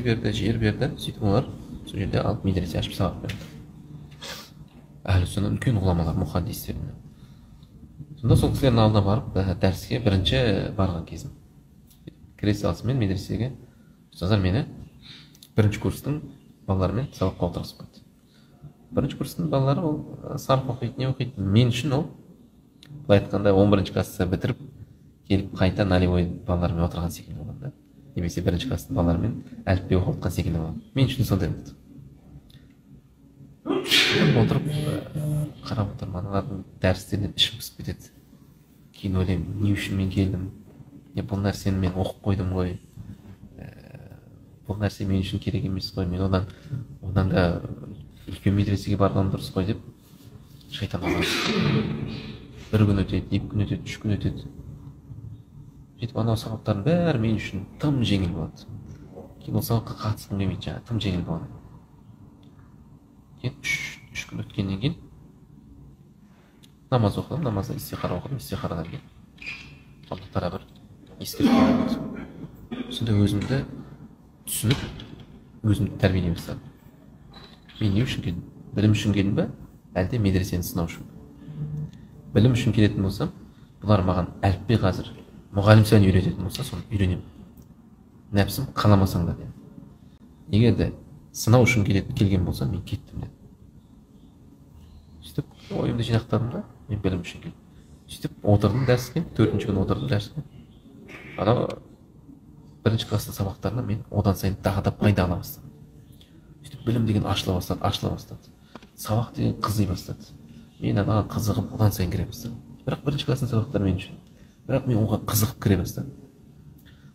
үй берді, жер берді. Сөйтіп олар сол жерде алып медресе ашып сабақ берді. Әлі сонда үлкен ғұламалар, мұхаддистер. Сонда сол кісілердің алдына барып дәріске бірінші барған кезім. Кіре салысымен медресеге ұстаздар мені бірінші курстың балаларымен сабаққа отырғызып қойды. Бірінші курстың балалары ол сарф оқиды, не оқиды. Мен үшін ол, былай айтқанда 11-ші класты бітіріп, келіп қайта нулевой балалармен отырған секілді болған да. Немесе бірінші класстың балаларымен әліппе оқып отқан секілді болған. Мен үшін сондай болды. Отырып, қарап отырмын, аналардың дәрістерінен ішім пысып кетеді. Кейін ойлаймын, не үшін мен келдім? Бұл нәрсені мен оқып қойдым ғой. Бұл нәрсе мен үшін керек емес қой. Мен одан да үлкен медресеге барғаным дұрыс қой деп шайтан азап. Бір күн өтеді, 2 күн өтеді, 3 күн өтеді. Жетіп анау сабақтардың бәрі мен үшін тым жеңіл болады. Кейін ол сабаққа қатысқым келмейді, жаңа тым жеңіл болады. Кейін 3 күн өткеннен кейін намаз оқыдым, намазда истихара оқыдым, истихарадан кейін Алла тағала бір ескерту болды. Сонда өзімді түсініп, өзімді тәрбиелей бастадым. Мен не үшін келдім? Білім үшін келдім бе, әлде медресені сынау үшін? Білім үшін келетін болсам, бұлар маған әліппе қазір мұғалім сән үйрететін болса, соны үйренемін. Нәпсім қаламасаң да дедім. Егер де сынау үшін келген болсам, мен кеттім дедім. Сөйтіп, ойымды жинақтадым да, мен білім үшін келдім. Сөйтіп, отырдым дәріске, 4-ші күн отырдым дәріске. Анау 1-ші класстың сабақтарына мен одан сайын тағы да пайда ала бастадым. Сөйтіп, білім деген ашыла бастады. Сабақ деген қызый бастады. Мен анаға қызығып, одан сайын кіре бастадым. Бірақ 1-ші класстың сабақтары мен үшін. Бірақ мен оған қызығып кіре бастадым.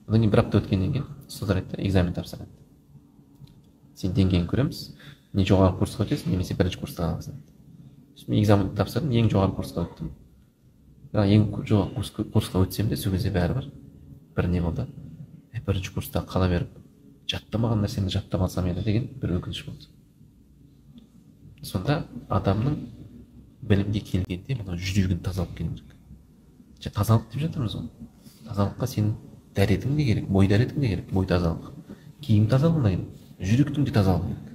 Одан кейін 1 апта өткеннен кейін ұстаздар айтты, экзамен тапсырады. Сен деңгейін көреміз, не жоғары курсқа өтесің, немесе 1-ші курсқа қаласың. Мен экзамен тапсырдым, ең жоғары курсқа өттім. Ең жоғары курсқа өтсем де, сол кезде бәрібір бір не болды. 1-ші курста қала беріп, жаттамаған нәрсені жаттап алсам еді деген бір өкініш болды. Сонда адамның білімге келгенде мына жүрегін тазалық келу керек. Тазалық деп жатырмыз ғой. Тазалыққа сенің дәретің де керек, бой дәретің де керек, бой тазалық. Киім тазалығына керек, жүректің де тазалығы керек.